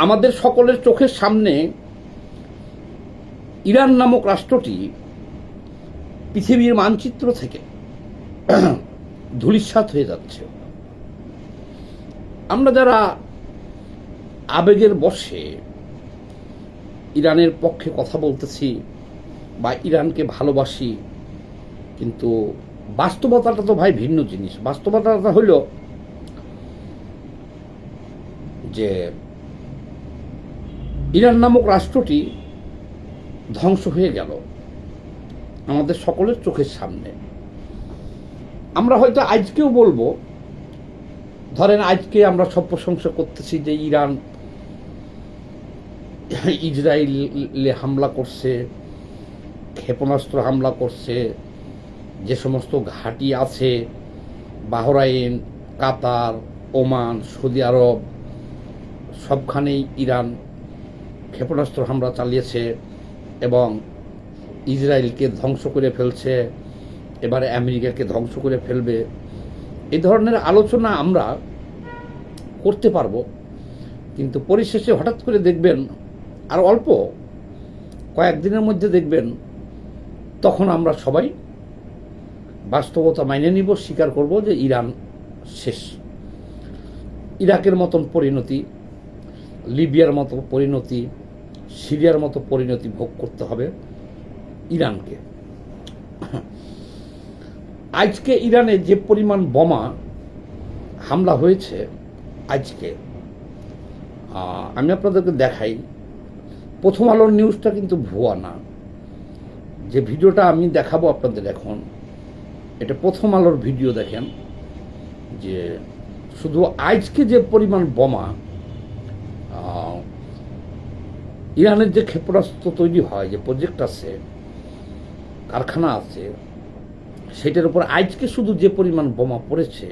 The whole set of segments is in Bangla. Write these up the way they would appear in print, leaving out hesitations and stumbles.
আমাদের সকলের চোখের সামনে ইরান নামক রাষ্ট্রটি পৃথিবীর মানচিত্র থেকে ধূলিসাৎ হয়ে যাচ্ছে। আমরা যারা আবেগের বশে ইরানের পক্ষে কথা বলতেছি বা ইরানকে ভালোবাসি, কিন্তু বাস্তবতাটা তো ভাই ভিন্ন জিনিস। বাস্তবতাটা হইল যে ইরান নামক রাষ্ট্রটি ধ্বংস হয়ে গেল আমাদের সকলের চোখের সামনে। আমরা হয়তো আজকেও বলবো, ধরেন আজকে আমরা সব প্রশংসা করতেছি যে ইরান ইসরায়েলে হামলা করছে, ক্ষেপণাস্ত্র হামলা করছে, যে সমস্ত ঘাঁটি আছে বাহরাইন, কাতার, ওমান, সৌদি আরব সবখানেই ইরান ক্ষেপণাস্ত্র হামলা চালিয়েছে এবং ইসরায়েলকে ধ্বংস করে ফেলছে, এবারে আমেরিকাকে ধ্বংস করে ফেলবে। এই ধরনের আলোচনা আমরা করতে পারবো, কিন্তু পরিশেষে হঠাৎ করে দেখবেন আর অল্প কয়েকদিনের মধ্যে দেখবেন তখন আমরা সবাই বাস্তবতা মাইনে নিব, স্বীকার করব যে ইরান শেষ। ইরাকের মতন পরিণতি, লিবিয়ার মতো পরিণতি, সিরিয়ার মতো পরিণতি ভোগ করতে হবে ইরানকে। আজকে ইরানে যে পরিমাণ বোমা হামলা হয়েছে আজকে, আমি আপনাদেরকে দেখাই। প্রথম আলোর নিউজটা কিন্তু ভুয়া না। যে ভিডিওটা আমি দেখাবো আপনাদের এখন, এটা প্রথম আলোর ভিডিও। দেখেন যে শুধু আজকে যে পরিমাণ বোমা, ইরানের যে ক্ষেপণাস্ত্র তৈরি হয়, যে প্রজেক্ট আছে, কারখানা আছে, সেটার উপর আজকে শুধু যে পরিমাণ বোমা পড়েছে,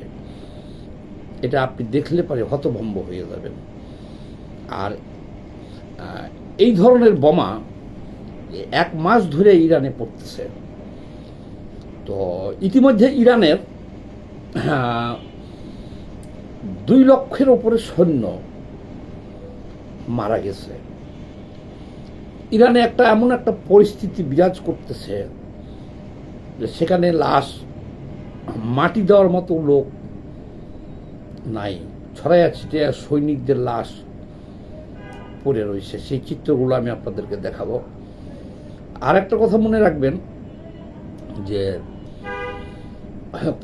এটা আপনি দেখলে পরে হতভম্ব হয়ে যাবেন। আর এই ধরনের বোমা এক মাস ধরে ইরানে পড়তেছে। তো ইতিমধ্যে ইরানের 2 লক্ষের ওপরে সৈন্য মারা গেছে। ইরানে এমন একটা পরিস্থিতি বিরাজ করতেছে যে সেখানে লাশ মাটি দেওয়ার মতো লোক নাই, ছড়াইয়া ছিটিয়া সৈনিকদের লাশ পড়ে রয়েছে। সেই চিত্রগুলো আমি আপনাদেরকে দেখাবো। আর একটা কথা মনে রাখবেন যে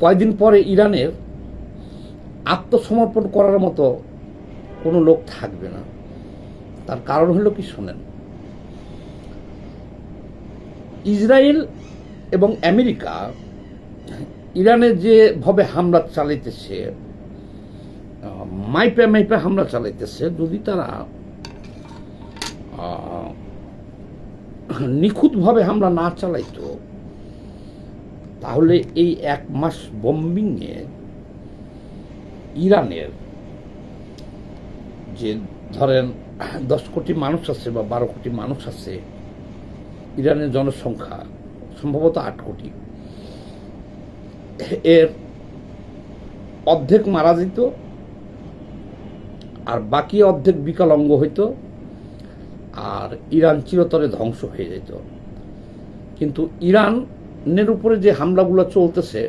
কয়েকদিন পরে ইরানের আত্মসমর্পণ করার মতো কোনো লোক থাকবে না। তার কারণ হলো কি শোনেন, ইসরায়েল এবং আমেরিকা ইরানে যেভাবে হামলা চালাইতেছে, মাইপে মাইপে হামলা চালাইতেছে, যদি তারা নিখুঁতভাবে হামলা না চালাইতো তাহলে এই 1 মাস বম্বিংয়ে ইরানের যে ধরেন 10 কোটি মানুষ আছে বা 12 কোটি মানুষ আছে, ইরানের জনসংখ্যা সম্ভবত 8 কোটি, এর অর্ধেক মারা যেত আর বাকি অর্ধেক বিকলাঙ্গ হইতো, আর ইরান চিরতরে ধ্বংস হয়ে যেত। কিন্তু ইরানের উপরে যে হামলাগুলো চলতেছে,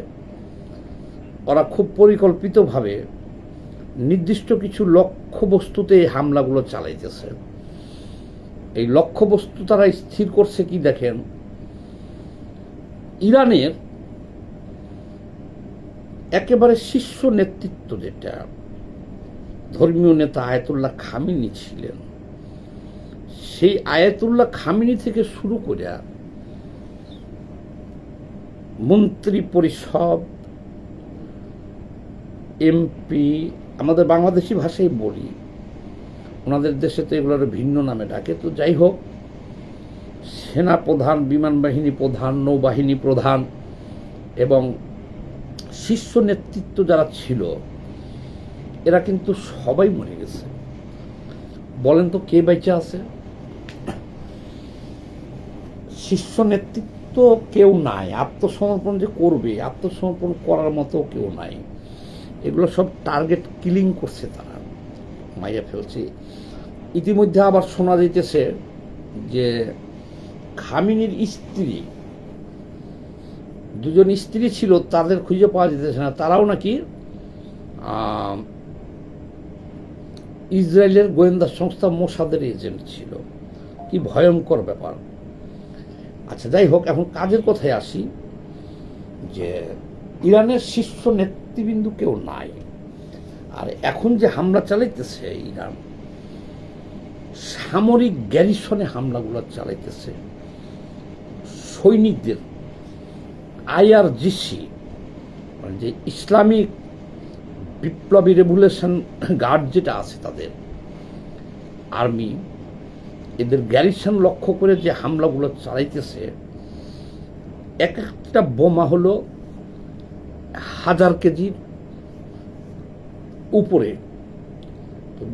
ওরা খুব পরিকল্পিতভাবে নির্দিষ্ট কিছু লক্ষ্যবস্তুতে এই হামলাগুলো চালাইতেছে। এই লক্ষ্যবস্তু তারা স্থির করছে কি দেখেন, ইরানের একেবারে শীর্ষ নেতৃত্ব, যেটা ধর্মীয় নেতা আয়াতুল্লাহ খামেনি ছিলেন, সেই আয়াতুল্লাহ খামেনি থেকে শুরু করে মন্ত্রী পরিষদ, এমপি, আমাদের বাংলাদেশি ভাষায় বলি, ওনাদের দেশে তো এগুলোর ভিন্ন নামে ডাকে, তো যাই হোক, সেনা প্রধান, বিমান বাহিনী প্রধান, নৌবাহিনী প্রধান এবং শীর্ষ নেতৃত্ব যারা ছিল, এরা কিন্তু সবাই মরে গেছে। বলেন তো কে বেঁচে আছে? শীর্ষ নেতৃত্ব কেউ নাই। আত্মসমর্পণ যে করবে, আত্মসমর্পণ করার মতো কেউ নাই। এগুলো সব টার্গেট কিলিং করছে, তারা মাইয়া ফেলছে। ইতিমধ্যে আবার শোনা যাইতেছে যে খামেনির স্ত্রী, দুজন স্ত্রী ছিল, তাদের খুঁজে পাওয়া যেতেছে না, তারাও নাকি ইসরায়েলের গোয়েন্দা সংস্থা মোসাদের এজেন্ট ছিল। কি ভয়ঙ্কর ব্যাপার। আচ্ছা, যাই হোক, এখন কাজের কথায় আসি। যে ইরানের শীর্ষ নেতৃবৃন্দ কেউ নাই, আর এখন যে হামলা চালাইতেছে ইরান, সামরিক গ্যারিসনে হামলাগুলো চালাইতেছে, সৈনিকদের IRGC মানে যে ইসলামিক বিপ্লবী রেভলিউশন গার্ড যেটা আছে, তাদের আর্মি, এদের গ্যারিসন লক্ষ্য করে যে হামলাগুলো চালাইতেছে, এক একটা বোমা হলো 1000 কেজির উপরে।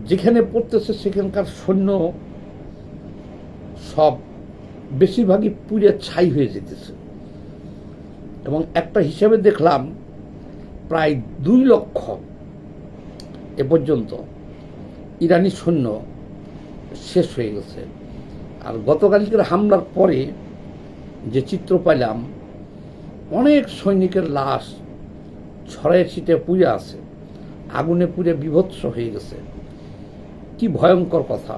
যেখানে পড়তেছে সেখানকার সৈন্য সব বেশিরভাগই পুড়ে ছাই হয়ে যেতেছে। এবং একটা হিসাবে দেখলাম প্রায় 2 লক্ষ এ পর্যন্ত ইরানি সৈন্য শেষ হয়ে গেছে। আর গতকালকের হামলার পরে যে চিত্র পাইলাম, অনেক সৈনিকের লাশ ছড়ায় ছিটে পুড়ে আছে, আগুনে পুড়ে বিভৎস হয়ে গেছে। কি ভয়ঙ্কর কথা।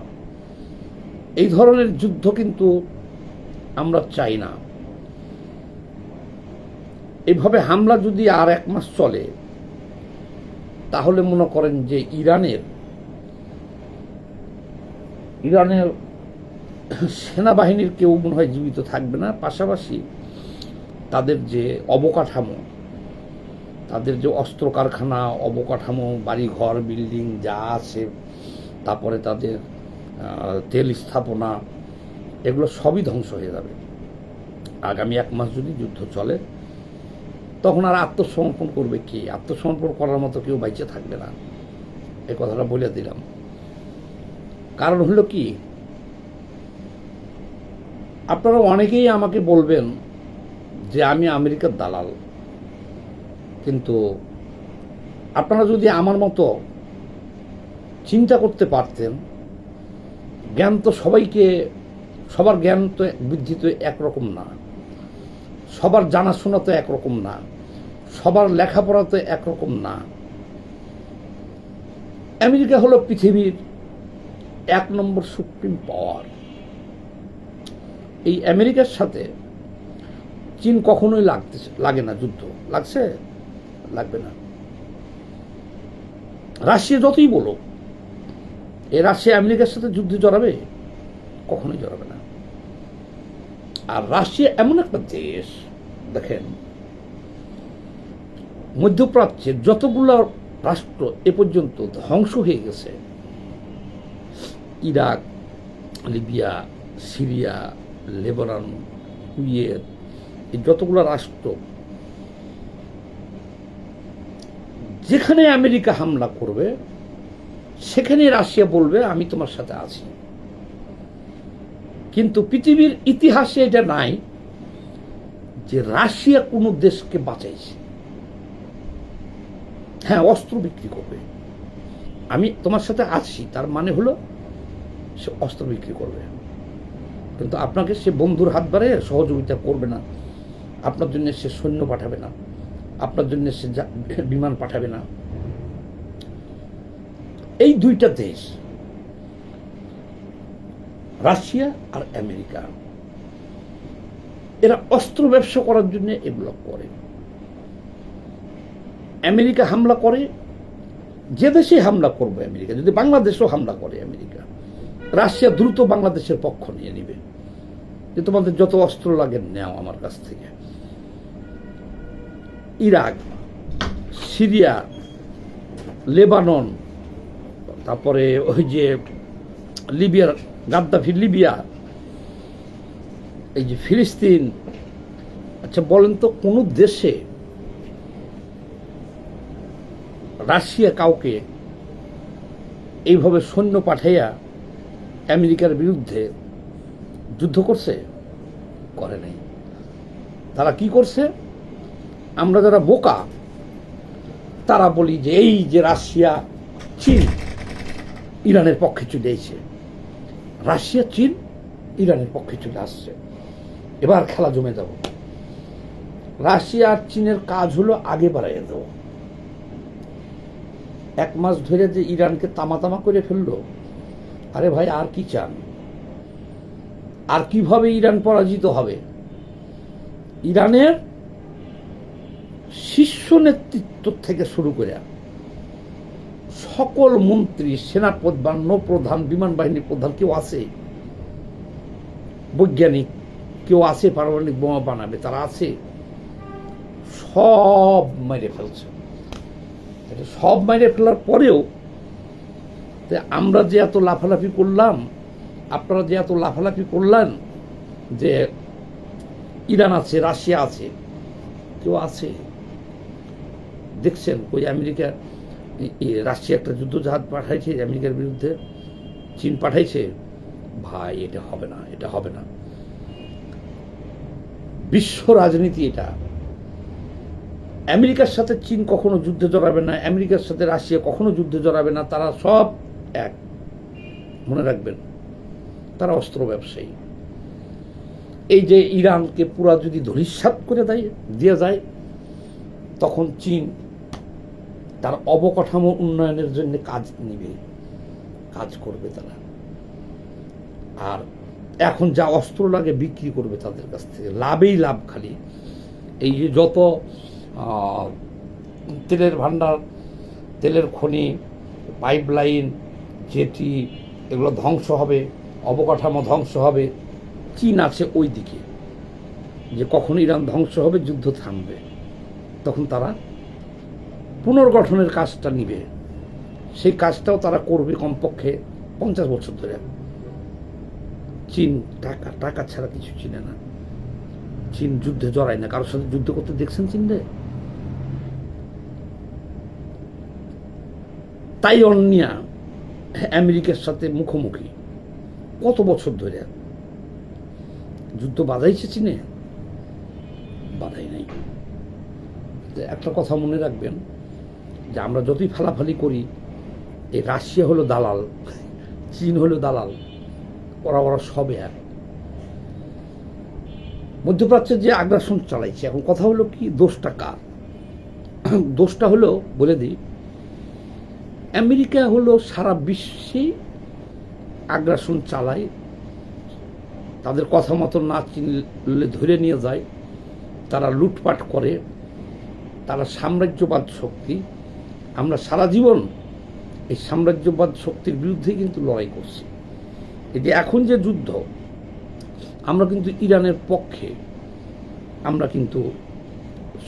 এই ধরনের যুদ্ধ কিন্তু আমরা চাই না। এভাবে হামলা যদি আর 1 মাস চলে, তাহলে মনে করেন যে ইরানের সেনাবাহিনীর কেউ মনে হয় জীবিত থাকবে না। পাশাপাশি তাদের যে অবকাঠামো, তাদের যে অস্ত্র কারখানা, অবকাঠামো, বাড়িঘর, বিল্ডিং যা আছে, তারপরে তাদের তেল স্থাপনা, এগুলো সবই ধ্বংস হয়ে যাবে। আগামী 1 মাস যদি যুদ্ধ চলে, তখন আর আত্মসমর্পণ করবে কি? আত্মসমর্পণ করার মতো কেউ বাইচে থাকবে না। এই কথাটা বলে দিলাম। কারণ হলো কি, আপনারা অনেকেই আমাকে বলবেন যে আমি আমেরিকার দালাল, কিন্তু আপনারা যদি আমার মতো চিন্তা করতে পারতেন, জ্ঞান তো সবার জ্ঞান তো বুদ্ধি তো একরকম না, সবার জানাশোনা তো একরকম না, সবার লেখাপড়া তো একরকম না। আমেরিকা হলো পৃথিবীর 1 নম্বর সুপ্রিম পাওয়ার। এই আমেরিকার সাথে চীন কখনোই লাগে না যুদ্ধ। লাগছে? লাগবে না। রাশিয়া যতই বলো, এই রাশিয়া আমেরিকার সাথে যুদ্ধে জড়াবে? কখনোই জড়াবে না। আর রাশিয়া এমন একটা দেশ, দেখেন, মধ্যপ্রাচ্যের যতগুলো রাষ্ট্র এ পর্যন্ত ধ্বংস হয়ে গেছে, Iraq, Libya, Syria, Lebanon, Kuwait, এই যতগুলো রাষ্ট্র, যেখানে আমেরিকা হামলা করবে সেখানে রাশিয়া বলবে আমি তোমার সাথে আছি। কিন্তু পৃথিবীর ইতিহাসে এটা নাই যে রাশিয়া কোনো দেশকে বাঁচাইছে। হ্যাঁ, অস্ত্র বিক্রি করবে, আমি তোমার সাথে আছি, তার মানে হলো সে অস্ত্র বিক্রি করবে, কিন্তু আপনাকে সে বন্ধুর হাত বাড়িয়ে সহযোগিতা করবে না। আপনার জন্য সে সৈন্য পাঠাবে না, আপনার জন্য সে বিমান পাঠাবে না। এই 2টা দেশ, রাশিয়া আর আমেরিকা, এরা অস্ত্র ব্যবসা করার জন্য এগুলো করে। আমেরিকা হামলা করে, যে দেশে হামলা করবে আমেরিকা, যদি বাংলাদেশও হামলা করে আমেরিকা, রাশিয়া দ্রুত বাংলাদেশের পক্ষ নিয়ে নিবে যে তোমাদের যত অস্ত্র লাগে নেও আমার কাছ থেকে। ইরাক, সিরিয়া, লেবানন, তারপরে ওই যে লিবিয়ার গাদ্দাফি, লিবিয়া, এই যে ফিলিস্তিন। আচ্ছা বলেন তো, কোন দেশে রাশিয়া কাউকে এইভাবে সৈন্য পাঠাইয়া আমেরিকার বিরুদ্ধে যুদ্ধ করছে? করে নাই। তারা কি করছে? আমরা যারা বোকা তারা বলি যে এই যে রাশিয়া, চীন ইরানের পক্ষে চলে এসেছে, রাশিয়া চীন ইরানের পক্ষে চলে আসছে। এবার খেলা জমে যাব। রাশিয়া আর চীনের কাজ হলো আগে বাড়াইয়া দেব। 1 মাস ধরে যে ইরানকে তামা করে ফেললো, আরে ভাই আর কি চান? আর কিভাবে ইরান পরাজিত হবে? ইরানের শীর্ষ নেতৃত্ব থেকে শুরু করে সকল মন্ত্রী, সেনাপ্রধান, নৌপ্রধান, বিমান বাহিনী প্রধান, কেউ আছে, বৈজ্ঞানিক কেউ আছে পারমাণবিক বোমা বানাবে, তারা আছে, সব মেরে ফেলছে। সব মেরে ফেলার পরেও আমরা যে এত লাফালাফি করলাম, আপনারা যে এত লাফালাফি করলেন যে ইরান আছে, রাশিয়া আছে, কেউ আছে দেখছেন? ওই আমেরিকা, রাশিয়া একটা যুদ্ধজাহাজ পাঠাইছে আমেরিকার বিরুদ্ধে, চীন পাঠাইছে। ভাই এটা হবে না, এটা হবে না। বিশ্ব রাজনীতি এটা। আমেরিকার সাথে চীন কখনো যুদ্ধে জড়াবে না, আমেরিকার সাথে রাশিয়া কখনো যুদ্ধে জড়াবে না। তারা সব এক, মনে রাখবেন, তারা অস্ত্র ব্যবসায়ী। এই যে ইরানকে পুরা যদি ধূলিসাৎ করে দিয়ে যায়, তখন চীন তার অবকাঠামো উন্নয়নের জন্য কাজ নিবে, কাজ করবে তারা। আর এখন যা অস্ত্র লাগে বিক্রি করবে তাদের কাছ থেকে, লাভেই লাভ খালি। এই যে যত তেলের ভান্ডার, তেলের খনি, পাইপলাইন, জেটি, এগুলো ধ্বংস হবে, অবকাঠামো ধ্বংস হবে। চীন আছে ওই দিকে, যে কখন ইরান ধ্বংস হবে, যুদ্ধ থামবে, তখন তারা পুনর্গঠনের কাজটা নিবে। সেই কাজটাও তারা করবে কমপক্ষে 50 বছর ধরে। চীন টাকা ছাড়া কিছু চিনে না। চীন যুদ্ধে জড়ায় না, কারোর সাথে যুদ্ধ করতে দেখছেন চীনরে? তাইওয়ান নিয়ে আমেরিকার সাথে মুখোমুখি কত বছর ধরে যুদ্ধ বাধাইছে চীনে? বাধাই নাই। একটা কথা মনে রাখবেন, যে আমরা যতই ফালাফালি করি, এই রাশিয়া হলো দালাল, চীন হলো দালাল, ওরা সবে এক। মধ্যপ্রাচ্যে যে আগ্রাসন চালাইছে, এখন কথা হলো কি, দোষটা কার? দোষটা হলো, বলে দিই, আমেরিকা হলো সারা বিশ্বে আগ্রাসন চালায়, তাদের কথা মতো না চিনলে ধরে নিয়ে যায়, তারা লুটপাট করে, তারা সাম্রাজ্যবাদ শক্তি। আমরা সারা জীবন এই সাম্রাজ্যবাদ শক্তির বিরুদ্ধেই কিন্তু লড়াই করছি। এই যে এখন যে যুদ্ধ, আমরা কিন্তু ইরানের পক্ষে, আমরা কিন্তু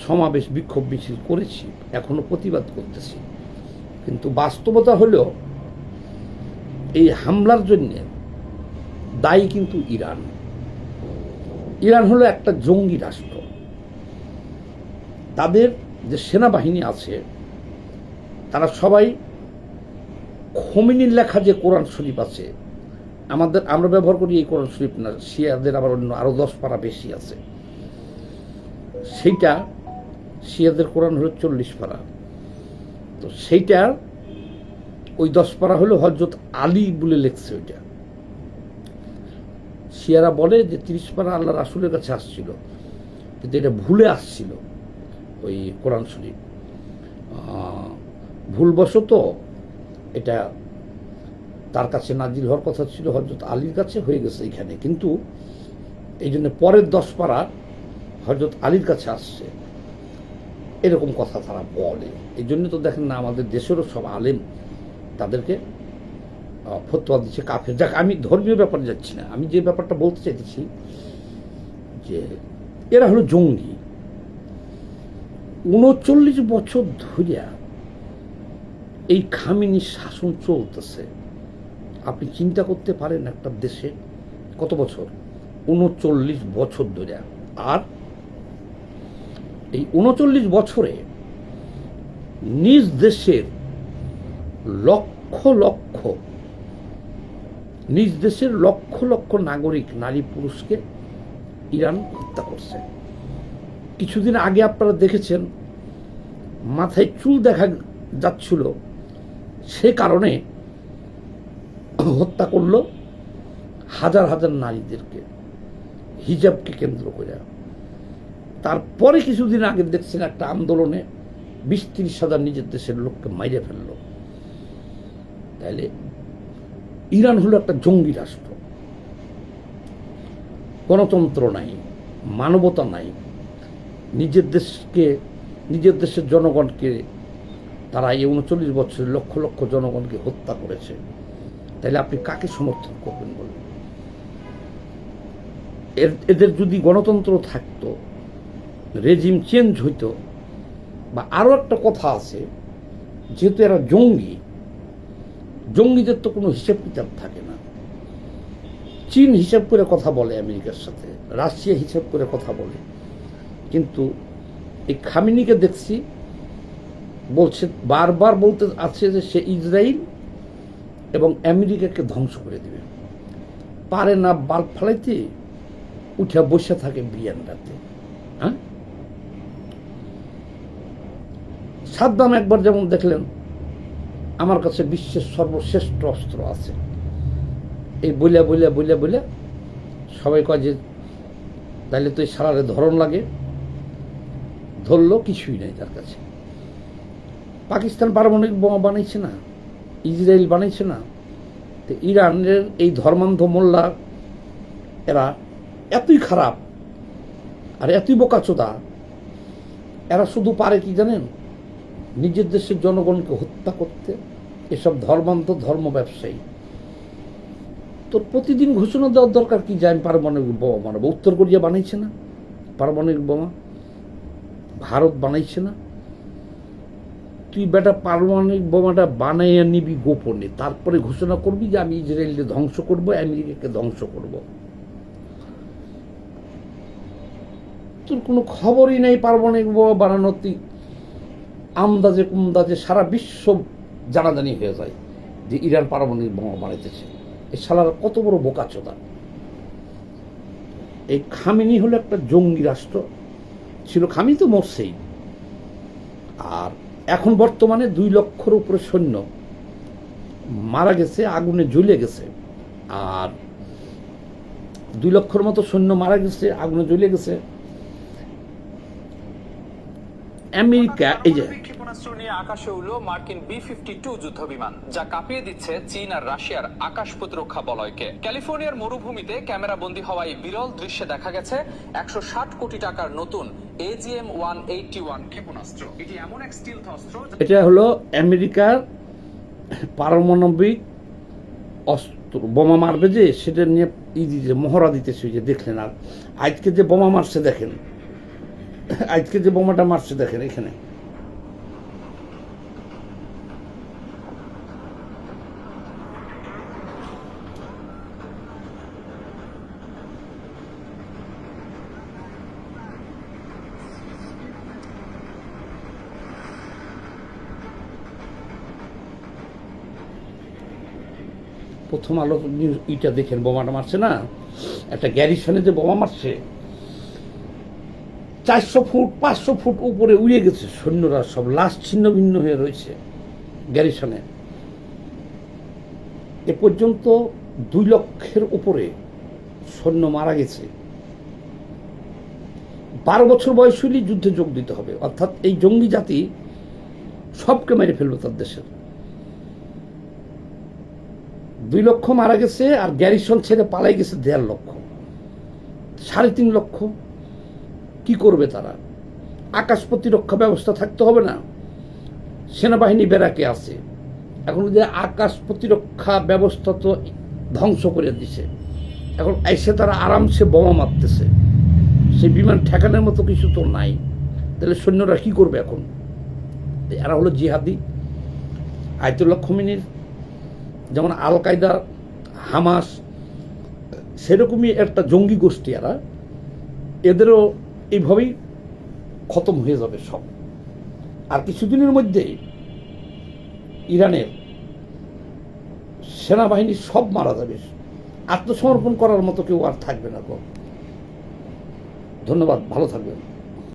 সমাবেশ, বিক্ষোভ মিছিল করেছি, এখনো প্রতিবাদ করতেছি। কিন্তু বাস্তবতা হলো, এই হামলার জন্য দায়ী কিন্তু ইরান। ইরান হলো একটা জঙ্গি রাষ্ট্র। তাদের যে সেনাবাহিনী আছে, তারা সবাই খোমেনির লেখা যে কোরআন শরীফ আছে, আমরা ব্যবহার করি এই কোরআন শরীফ না, শিয়াদের আবার অন্য আরো 10 পারা বেশি আছে। সেইটা শিয়াদের কোরআন হলো 40 পারা। তো সেইটা ওই 10 পারা হলো হযরত আলী বলে লিখছে। ওইটা শিয়ারা বলে যে 30 পারা আল্লাহ রাসূলের কাছে আসছিল, কিন্তু এটা ভুলে আসছিল ওই কোরআন শরীফ। ভুলবশত এটা তার কাছে নাজিল হওয়ার কথা ছিল, হযরত আলীর কাছে হয়ে গেছে এখানে, কিন্তু এই জন্য পরের 10 পারা হযরত আলীর কাছে আসছে, এরকম কথা তারা বলে। এই জন্য তো দেখেন না, আমাদের দেশেরও সব আলেম তাদেরকে ফতোয়া দিচ্ছে কাফের। যাক, আমি ধর্মীয় ব্যাপারে যাচ্ছি না, আমি যে ব্যাপারটা বলতে চাইতেছি, যে এরা হলো জঙ্গি। 39 বছর ধরিয়া এই খামেনির শাসন চলতেছে। আপনি চিন্তা করতে পারেন, একটা দেশে কত বছর? 39 বছর ধরে। আর এই 39 বছরে নিজ দেশের লক্ষ লক্ষ নাগরিক, নারী পুরুষকে ইরান হত্যা করছে। কিছুদিন আগে আপনারা দেখেছেন, মাথায় চুল দেখা যাচ্ছিল, সে কারণে হত্যা করলো হাজার হাজার নারীদেরকে, হিজাবকে কেন্দ্র করে। তারপরে কিছুদিন আগে দেখছেন একটা আন্দোলনে 20-30 হাজার নিজের দেশের লোককে মাইরে ফেলল। তাইলে ইরান হলো একটা জঙ্গি রাষ্ট্র, গণতন্ত্র নাই, মানবতা নাই, নিজের দেশের জনগণকে তারা এই 39 বছরে লক্ষ লক্ষ জনগণকে হত্যা করেছে। তাহলে আপনি কাকে সমর্থন করবেন বলুন? এদের যদি গণতন্ত্র থাকতো, রেজিম চেঞ্জ হইতো, বা আরও একটা কথা আছে, যেহেতু এরা জঙ্গিদের তো কোনো হিসাব কিতাব থাকে না। চীন হিসাব করে কথা বলে আমেরিকার সাথে, রাশিয়া হিসাব করে কথা বলে, কিন্তু এই খামেনিকে দেখছি বলছে, বারবার বলতে আছে যে সে ইসরায়েল এবং আমেরিকাকে ধ্বংস করে দেবে। পারে না বাল্ব ফালাইতে, উঠে বসে থাকে বিয়ানরাতে। হ্যাঁ, সাদ্দাম একবার যেমন দেখলেন, আমার কাছে বিশ্বের সর্বশ্রেষ্ঠ অস্ত্র আছে, এই বইলা সবাই কয় যে তাহলে তো এই সারারে ধরন লাগে, ধরলো, কিছুই নাই তার কাছে। পাকিস্তান পারমাণবিক বোমা বানাইছে না, ইসরায়েল বানাইছে না। তো ইরানের এই ধর্মান্ধ মোল্লা এরা এতই খারাপ আর এতই বোকাচোদা, এরা শুধু পারে কি জানেন? নিজের দেশের জনগণকে হত্যা করতে। এসব ধর্মান্ধ ধর্ম ব্যবসায়ী। তোর প্রতিদিন ঘোষণা দেওয়ার দরকার কি যে আমি পারমাণবিক বোমা বানাবো? উত্তর কোরিয়া বানাইছে না পারমাণবিক বোমা, ভারত বানাইছে না। তুই বেটা পারমাণবিক বোমাটা বানাইয়া নিবি গোপনে, তারপরে ঘোষণা করবি যে আমি ইসরায়েলকে ধ্বংস করব, আমেরিকাকে ধ্বংস করব। তোর কোনো খবরই নেই পারমাণবিক বোমা বানানোর। তুই আমদাজে কুমদাজে সারা বিশ্ব জানাজানি হয়ে যায় যে ইরান পারমাণবিক বোমা বানাইতেছে। এই শালার কত বড় বোকাচোদা! এই খামেনি হলো একটা জঙ্গি রাষ্ট্র ছিল, খামেনি তো মরছেই। আর এখন বর্তমানে 2 লক্ষের উপরে সৈন্য মারা গেছে, আগুনে জ্বলে গেছে। আর 2 লক্ষের মতো সৈন্য মারা গেছে, আগুনে জ্বলে গেছে। আমেরিকা এই যে ক্ষেপণাস্ত্র নিয়ে আকাশে উড়ল মার্কিন B-52 যুদ্ধবিমান, যা কাঁপিয়ে দিচ্ছে চীন আর রাশিয়ার আকাশ প্রতিরক্ষা বলয়কে। ক্যালিফোর্নিয়ার মরুভূমিতে ক্যামেরা বন্দী হওয়ায় বিরল দৃশ্যে দেখা গেছে 160 কোটি টাকার নতুন AGM-181 ক্ষেপণাস্ত্র। এটি এমন এক স্টিলথ অস্ত্র, এটা হলো আমেরিকার পারমাণবিক অস্ত্র। বোমা মারবে যে সেটা নিয়ে মহড়া দিতেছে, যে দেখলেন। আর আজকে যে বোমা মারছে দেখেন, আজকে যে বোমাটা মারছে দেখেন এখানে। প্রথম আলো নিউজ ইটা দেখেন, বোমাটা মারছে না, একটা গ্যারিসনে যে বোমা মারছে, 400 ফুট 500 ফুট উপরে উড়ে গেছে। সৈন্যরা সব লাশ ছিন্ন ভিন্ন হয়ে রয়েছে গ্যারিসনে। এ পর্যন্ত 2 লক্ষের উপরে সৈন্য মারা গেছে। 12 বছর বয়স হলেই যুদ্ধে যোগ দিতে হবে, অর্থাৎ এই জঙ্গি জাতি সবকে মেরে ফেলবে তার দেশের। 2 লক্ষ মারা গেছে, আর গ্যারিসন ছেড়ে পালাই গেছে 1.5 লক্ষ। 3.5 লক্ষ কি করবে তারা? আকাশ প্রতিরক্ষা ব্যবস্থা থাকতে হবে না? সেনাবাহিনী বেরাকে আছে, এখন যে আকাশ প্রতিরক্ষা ব্যবস্থা তো ধ্বংস করে দিছে। এখন এসে তারা আরামসে বোমা মারতেছে, সেই বিমান ঠেকানোর মতো কিছু তো নাই। তাহলে সৈন্যরা কি করবে এখন? এরা হলো জিহাদি। আয়াতুল্লাহ খোমেনির যেমন আল কায়দা, হামাস, সেরকমই একটা জঙ্গি গোষ্ঠী এরা। এদেরও এইভাবেই খতম হয়ে যাবে সব। আর কিছুদিনের মধ্যেই ইরানের সেনাবাহিনী সব মারা যাবে, আত্মসমর্পণ করার মতো কেউ আর থাকবে না। ধন্যবাদ, ভালো থাকবেন।